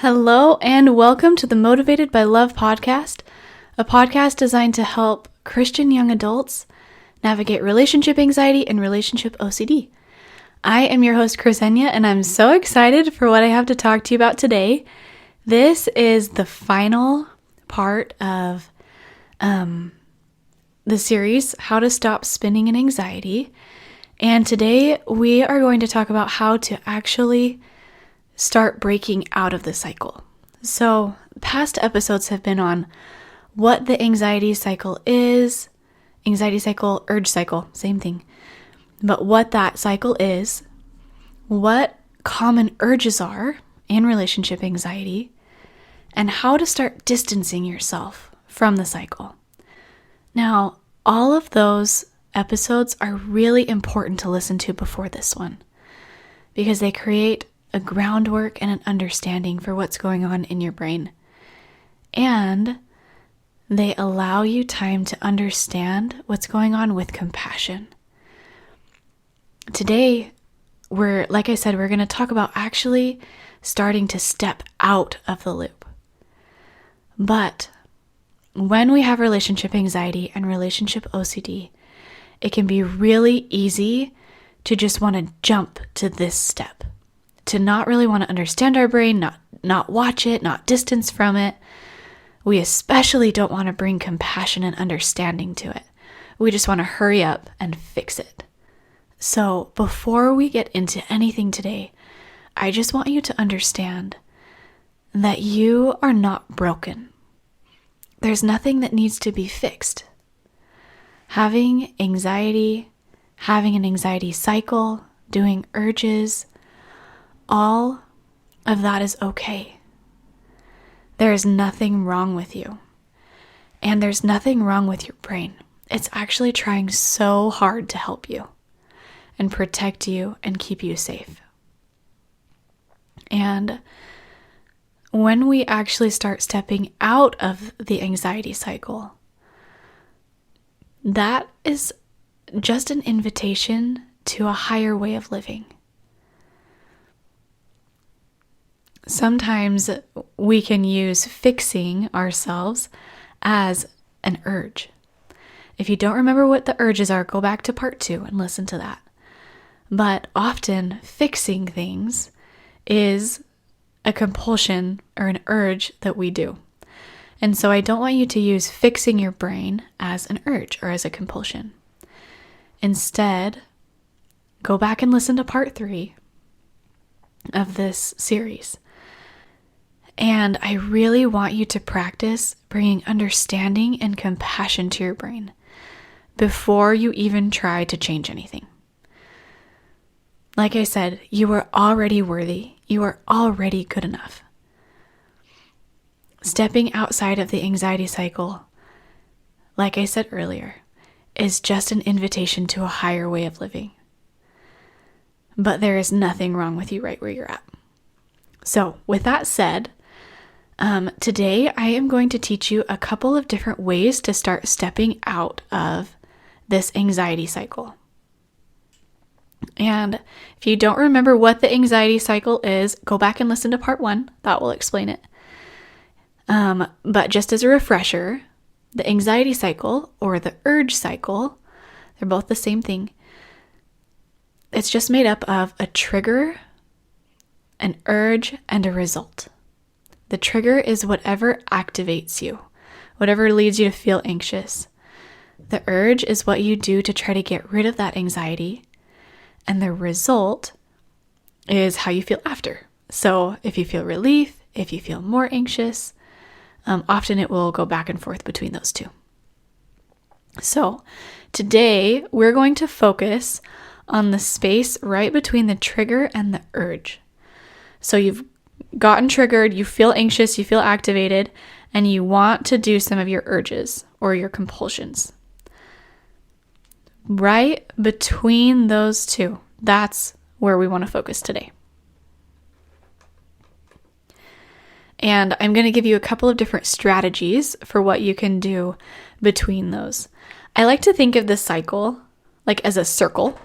Hello, and welcome to the Motivated by Love podcast, a podcast designed to help Christian young adults navigate relationship anxiety and relationship OCD. I am your host, Ksenia, and I'm so excited for what I have to talk to you about today. This is the final part of the series, How to Stop Spinning in Anxiety. And today we are going to talk about how to actually start breaking out of the cycle. So past episodes have been on what the anxiety cycle is, urge cycle, same thing. But what that cycle is, what common urges are in relationship anxiety, and how to start distancing yourself from the cycle. Now, all of those episodes are really important to listen to before this one because they create a groundwork and an understanding for what's going on in your brain. And they allow you time to understand what's going on with compassion. Today, we're going to talk about actually starting to step out of the loop. But when we have relationship anxiety and relationship OCD, it can be really easy to just want to jump to this step. To not really want to understand our brain, not watch it, not distance from it. We especially don't want to bring compassion and understanding to it. We just want to hurry up and fix it. So before we get into anything today, I just want you to understand that you are not broken. There's nothing that needs to be fixed. Having anxiety, having an anxiety cycle, doing urges, all of that is okay. There is nothing wrong with you. And there's nothing wrong with your brain. It's actually trying so hard to help you and protect you and keep you safe. And when we actually start stepping out of the anxiety cycle, that is just an invitation to a higher way of living. Sometimes we can use fixing ourselves as an urge. If you don't remember what the urges are, go back to part 2 and listen to that. But often fixing things is a compulsion or an urge that we do. And so I don't want you to use fixing your brain as an urge or as a compulsion. Instead, go back and listen to part 3 of this series. And I really want you to practice bringing understanding and compassion to your brain before you even try to change anything. Like I said, you are already worthy. You are already good enough. Stepping outside of the anxiety cycle, like I said earlier, is just an invitation to a higher way of living. But there is nothing wrong with you right where you're at. So with that said, today I am going to teach you a couple of different ways to start stepping out of this anxiety cycle. And if you don't remember what the anxiety cycle is, go back and listen to part 1. That will explain it. But just as a refresher, the anxiety cycle or the urge cycle, they're both the same thing. It's just made up of a trigger, an urge, and a result. The trigger is whatever activates you, whatever leads you to feel anxious. The urge is what you do to try to get rid of that anxiety. And the result is how you feel after. So if you feel relief, if you feel more anxious, often it will go back and forth between those two. So today we're going to focus on the space right between the trigger and the urge. So you've gotten triggered, you feel anxious, you feel activated, and you want to do some of your urges or your compulsions. Right between those two, that's where we want to focus today. And I'm going to give you a couple of different strategies for what you can do between those. I like to think of this cycle like as a circle.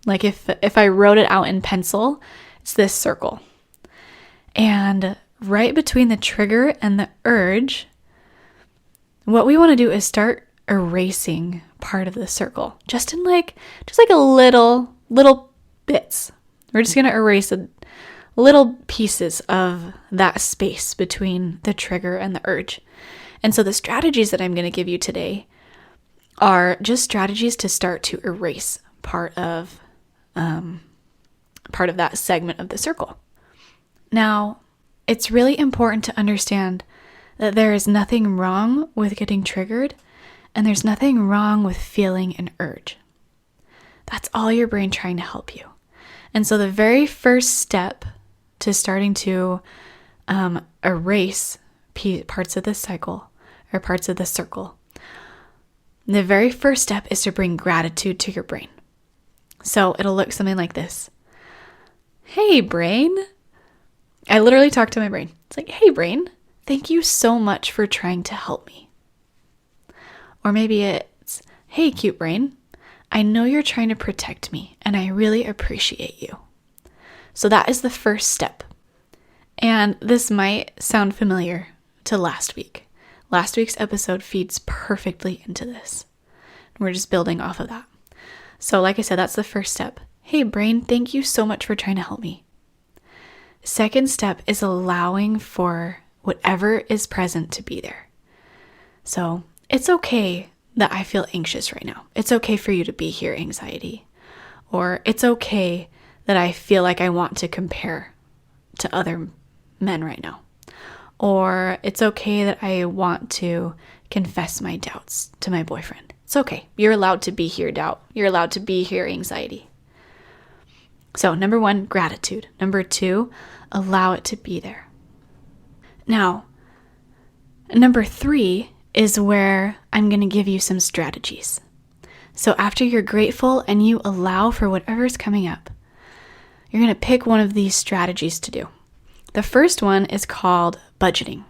Like if I wrote it out in pencil, it's this circle. And right between the trigger and the urge, what we want to do is start erasing part of the circle, just like a little bits. We're just going to erase little pieces of that space between the trigger and the urge. And so the strategies that I'm going to give you today are just strategies to start to erase part of that segment of the circle. Now, it's really important to understand that there is nothing wrong with getting triggered, and there's nothing wrong with feeling an urge. That's all your brain trying to help you. And so the very first step to starting to erase parts of the cycle or parts of the circle, the very first step is to bring gratitude to your brain. So it'll look something like this. Hey, brain. I literally talk to my brain. It's like, hey, brain, thank you so much for trying to help me. Or maybe it's, hey, cute brain, I know you're trying to protect me and I really appreciate you. So that is the first step. And this might sound familiar to last week. Last week's episode feeds perfectly into this. We're just building off of that. So like I said, that's the first step. Hey, brain, thank you so much for trying to help me. Second step is allowing for whatever is present to be there. So it's okay that I feel anxious right now. It's okay for you to be here, anxiety. Or it's okay that I feel like I want to compare to other men right now. Or it's okay that I want to confess my doubts to my boyfriend. It's okay. You're allowed to be here, doubt. You're allowed to be here, anxiety. So 1, gratitude. 2, allow it to be there. Now, 3 is where I'm going to give you some strategies. So after you're grateful and you allow for whatever's coming up, you're going to pick one of these strategies to do. The first one is called budgeting.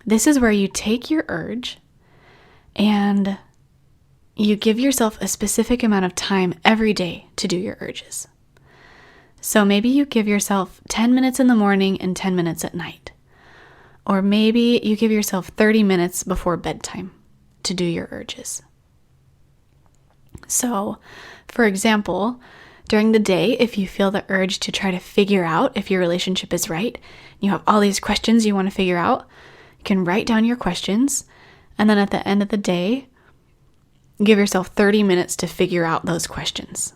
This is where you take your urge and you give yourself a specific amount of time every day to do your urges. So maybe you give yourself 10 minutes in the morning and 10 minutes at night. Or maybe you give yourself 30 minutes before bedtime to do your urges. So, for example, during the day, if you feel the urge to try to figure out if your relationship is right, you have all these questions you want to figure out, you can write down your questions, and then at the end of the day, give yourself 30 minutes to figure out those questions.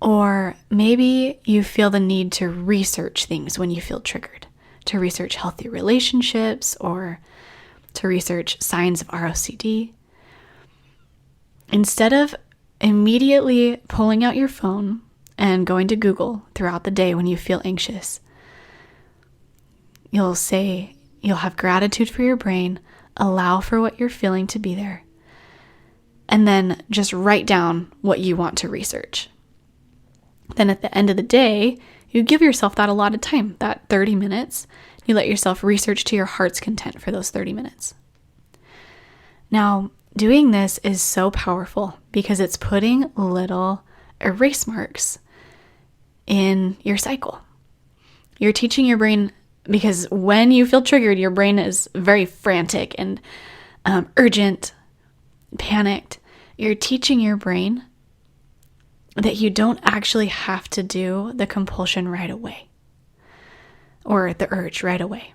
Or maybe you feel the need to research things when you feel triggered, to research healthy relationships or to research signs of ROCD. Instead of immediately pulling out your phone and going to Google throughout the day when you feel anxious, you'll have gratitude for your brain, allow for what you're feeling to be there, and then just write down what you want to research. Then at the end of the day, you give yourself that allotted time, that 30 minutes. You let yourself research to your heart's content for those 30 minutes. Now, doing this is so powerful because it's putting little erase marks in your cycle. You're teaching your brain, because when you feel triggered, your brain is very frantic and urgent, panicked. You're teaching your brain that you don't actually have to do the compulsion right away or the urge right away.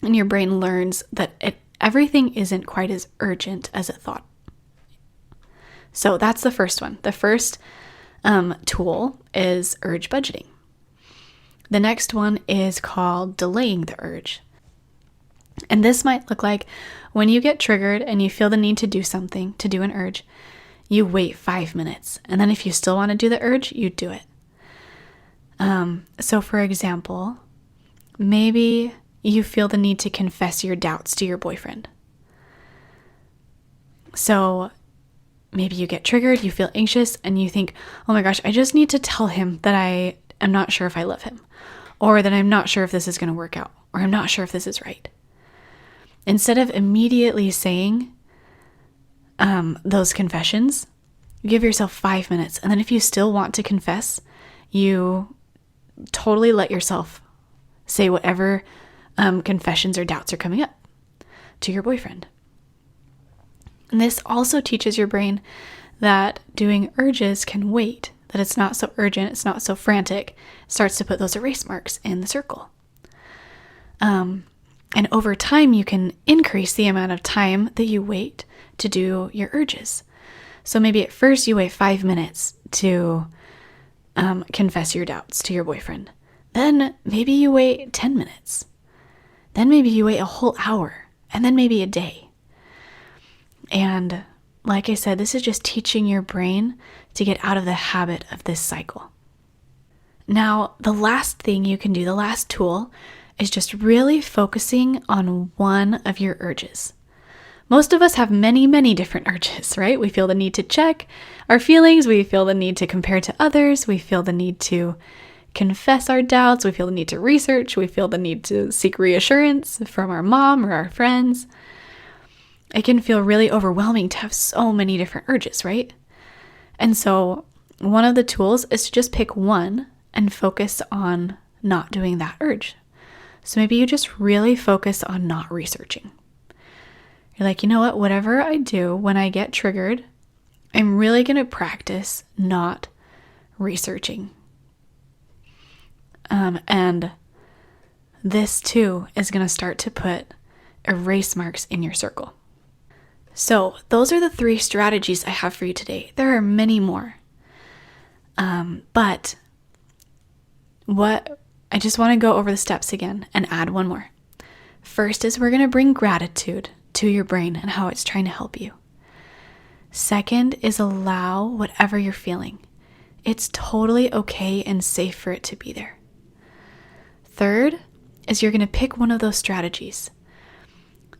And your brain learns that everything isn't quite as urgent as it thought. So that's the first one. The first tool is urge budgeting. The next one is called delaying the urge. And this might look like when you get triggered and you feel the need to do something, to do an urge, you wait 5 minutes. And then if you still want to do the urge, you do it. So for example, maybe you feel the need to confess your doubts to your boyfriend. So maybe you get triggered, you feel anxious, and you think, oh my gosh, I just need to tell him that I am not sure if I love him, or that I'm not sure if this is going to work out, or I'm not sure if this is right. Instead of immediately saying those confessions, you give yourself 5 minutes. And then if you still want to confess, you totally let yourself say whatever confessions or doubts are coming up to your boyfriend. And this also teaches your brain that doing urges can wait, that it's not so urgent, it's not so frantic. It starts to put those erase marks in the circle. And over time, you can increase the amount of time that you wait to do your urges. So maybe at first you wait 5 minutes to confess your doubts to your boyfriend. Then maybe you wait 10 minutes. Then maybe you wait a whole hour, and then maybe a day. And like I said, this is just teaching your brain to get out of the habit of this cycle. Now, the last thing you can do, the last tool, is just really focusing on one of your urges. Most of us have many, many different urges, right? We feel the need to check our feelings. We feel the need to compare to others. We feel the need to confess our doubts. We feel the need to research. We feel the need to seek reassurance from our mom or our friends. It can feel really overwhelming to have so many different urges, right? And so one of the tools is to just pick one and focus on not doing that urge. So maybe you just really focus on not researching. You're like, you know what? Whatever I do when I get triggered, I'm really going to practice not researching. And this too is going to start to put erase marks in your circle. So those are the 3 strategies I have for you today. There are many more. But I just want to go over the steps again and add one more. First is we're going to bring gratitude to your brain and how it's trying to help you. Second is allow whatever you're feeling. It's totally okay and safe for it to be there. Third is you're going to pick one of those strategies.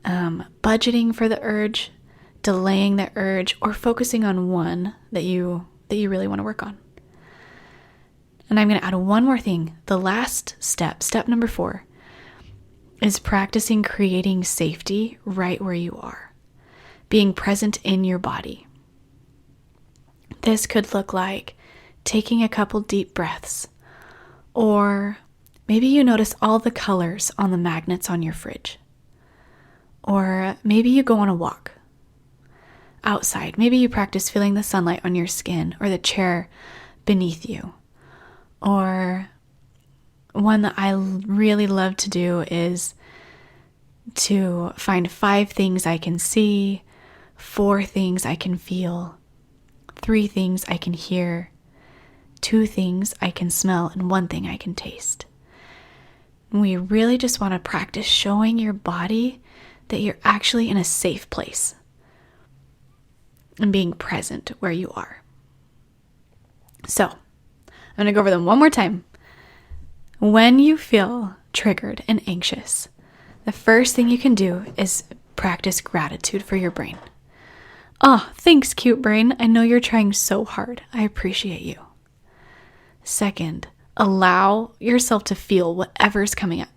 Budgeting for the urge, delaying the urge, or focusing on one that you really want to work on. And I'm going to add one more thing. The last step number 4, is practicing creating safety right where you are, being present in your body. This could look like taking a couple deep breaths, or maybe you notice all the colors on the magnets on your fridge, or maybe you go on a walk outside. Maybe you practice feeling the sunlight on your skin or the chair beneath you. Or one that I really love to do is to find 5 things I can see, 4 things I can feel, 3 things I can hear, 2 things I can smell, and 1 thing I can taste. And we really just want to practice showing your body that you're actually in a safe place and being present where you are. So, I'm going to go over them one more time. When you feel triggered and anxious, the first thing you can do is practice gratitude for your brain. Oh, thanks, cute brain. I know you're trying so hard. I appreciate you. Second, allow yourself to feel whatever's coming up.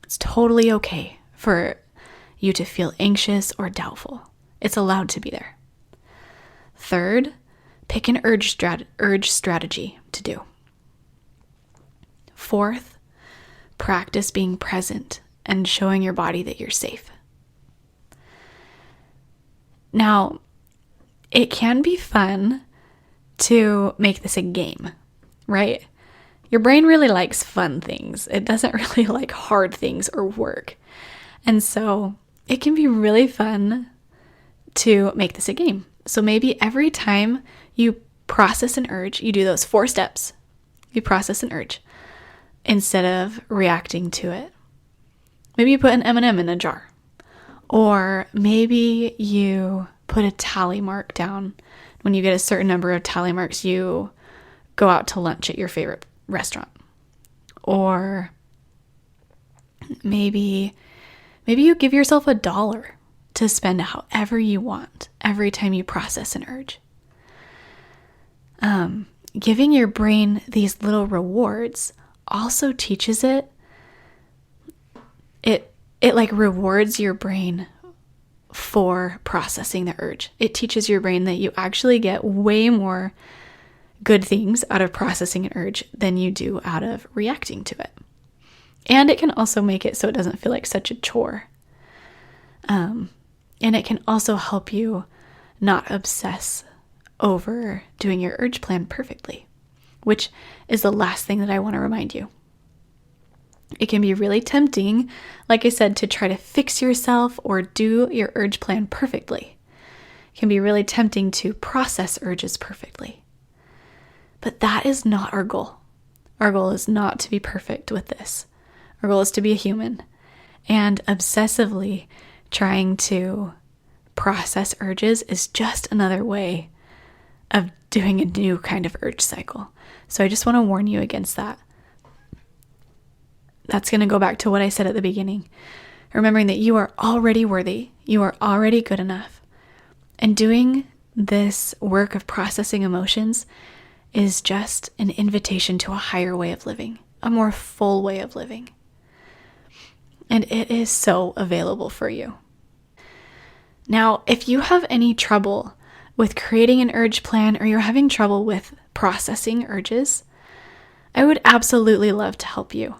It's totally okay for you to feel anxious or doubtful. It's allowed to be there. Third, pick an urge strategy to do. Fourth, practice being present and showing your body that you're safe. Now, it can be fun to make this a game, right? Your brain really likes fun things. It doesn't really like hard things or work. And so it can be really fun to make this a game. So maybe every time you process an urge, you do those 4 steps. You process an urge instead of reacting to it. Maybe you put an M&M in a jar. Or maybe you put a tally mark down. When you get a certain number of tally marks, you go out to lunch at your favorite restaurant. Or maybe you give yourself $1 to spend however you want every time you process an urge. Giving your brain these little rewards also teaches it like rewards your brain for processing the urge. It teaches your brain that you actually get way more good things out of processing an urge than you do out of reacting to it. And it can also make it so it doesn't feel like such a chore. And it can also help you not obsess over doing your urge plan perfectly, which is the last thing that I want to remind you. It can be really tempting, like I said, to try to fix yourself or do your urge plan perfectly. It can be really tempting to process urges perfectly. But that is not our goal. Our goal is not to be perfect with this. Our goal is to be a human. And obsessively trying to process urges is just another way of doing a new kind of urge cycle. So I just want to warn you against that. That's going to go back to what I said at the beginning. Remembering that you are already worthy. You are already good enough. And doing this work of processing emotions is just an invitation to a higher way of living, a more full way of living. And it is so available for you. Now, if you have any trouble with creating an urge plan or you're having trouble with processing urges, I would absolutely love to help you.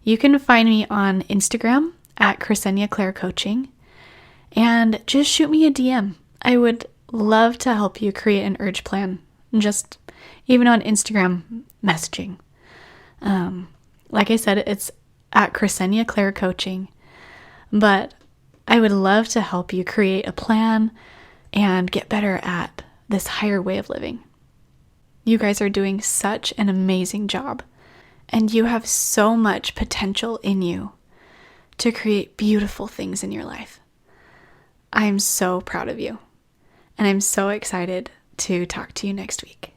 You can find me on Instagram at Ksenia Claire Coaching and just shoot me a DM. I would love to help you create an urge plan, just even on Instagram messaging. Like I said, it's at Ksenia Claire Coaching, but I would love to help you create a plan and get better at this higher way of living. You guys are doing such an amazing job, and you have so much potential in you to create beautiful things in your life. I am so proud of you, and I'm so excited to talk to you next week.